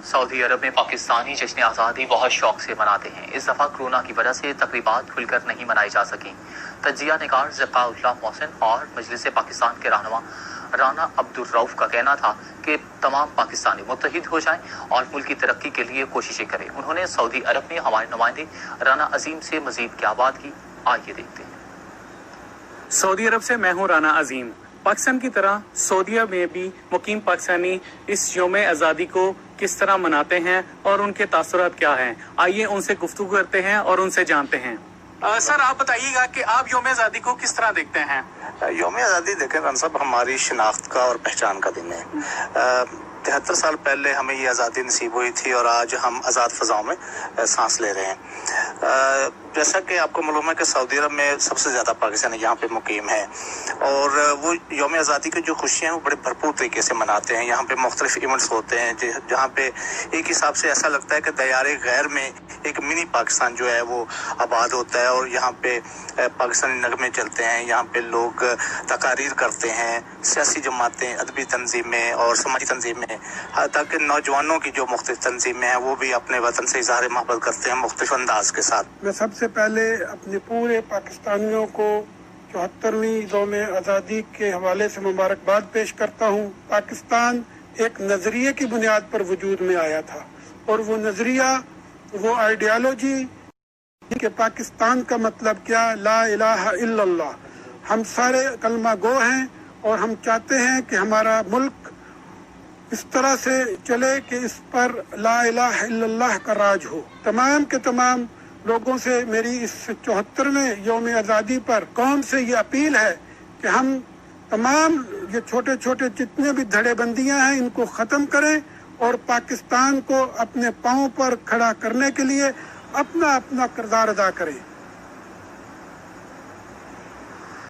Saudi अरब में पाकिस्तानी जश्न आज़ादी बहुत शौक से मनाते हैं। इस दफ़ा कोरोना की वजह से तकरीबात खुलकर नहीं मनाई जा सकी। तजिया निगार ज़का-उल्लाह मोहसिन और मजलिस पाकिस्तान के रहनुमा राना अब्दुल रऊफ का कहना था कि तमाम पाकिस्तानी मुत्तहिद हो जाएं और मुल्क की तरक्की के लिए कोशिशें करें। उन्होंने सऊदी अरब में हमारे नुमाइंदे राना अजीम से मजीद क्या बात की, आइए देखते हैं। सऊदी अरब से मैं हूँ राना अजीम। पाकिस्तान की तरह सऊदीया में भी मुकीम पाकिस्तानी इस यौम आज़ादी को किस तरह मनाते हैं और उनके तासुरात क्या हैं, आइए उनसे गुफ्तगू करते हैं और उनसे जानते हैं। सर, आप बताइएगा कि आप यौम आज़ादी को किस तरह देखते हैं? यौम आज़ादी देखें रन साहब, हमारी शिनाख्त का और पहचान का दिन है। 73 साल पहले हमें ये आज़ादी नसीब हुई थी और आज हम आज़ाद फ़ज़ाओं में सांस ले रहे हैं। जैसा कि आपको मालूम है कि सऊदी अरब में सबसे ज़्यादा पाकिस्तानी यहाँ पे मुकीम है और वो यौम आज़ादी की जो खुशियाँ हैं वो बड़े भरपूर तरीके से मनाते हैं। यहाँ पे मुख्तलिफ इवेंट्स होते हैं जहाँ पे एक हिसाब से ऐसा लगता है कि दयारे गैर में एक मिनी पाकिस्तान जो है वो आबाद होता है और यहाँ पे पाकिस्तानी नगमे चलते हैं, यहाँ पे लोग तकारीर करते हैं, सियासी जमातें, अदबी तंजीमें और समाजी तंजीमें, ताकि नौजवानों की जो मुख्तलिफ तंजीमें हैं वो भी अपने वतन से इज़हार मोहब्बत करते हैं मुख्तलिफ अंदाज के साथ। मैं सबसे पहले अपने पूरे पाकिस्तानियों को 74वीं यौम आज़ादी के हवाले से मुबारकबाद पेश करता हूँ। पाकिस्तान एक नज़रिए की बुनियाद पर वजूद में आया था और वो नज़रिया, वो आइडियालॉजी कि पाकिस्तान का मतलब क्या, ला इलाहा इल्लल्लाह। हम सारे कलमा गो हैं और हम चाहते हैं कि हमारा मुल्क इस तरह से चले कि इस पर ला इलाहा इल्लल्लाह का राज हो। तमाम के तमाम लोगों से मेरी इस 74वें यौम आज़ादी पर कौम से ये अपील है कि हम तमाम ये छोटे छोटे जितने भी धड़ेबंदियां हैं इनको ख़त्म करें और पाकिस्तान को अपने पांव पर खड़ा करने के लिए अपना अपना किरदार अदा करें।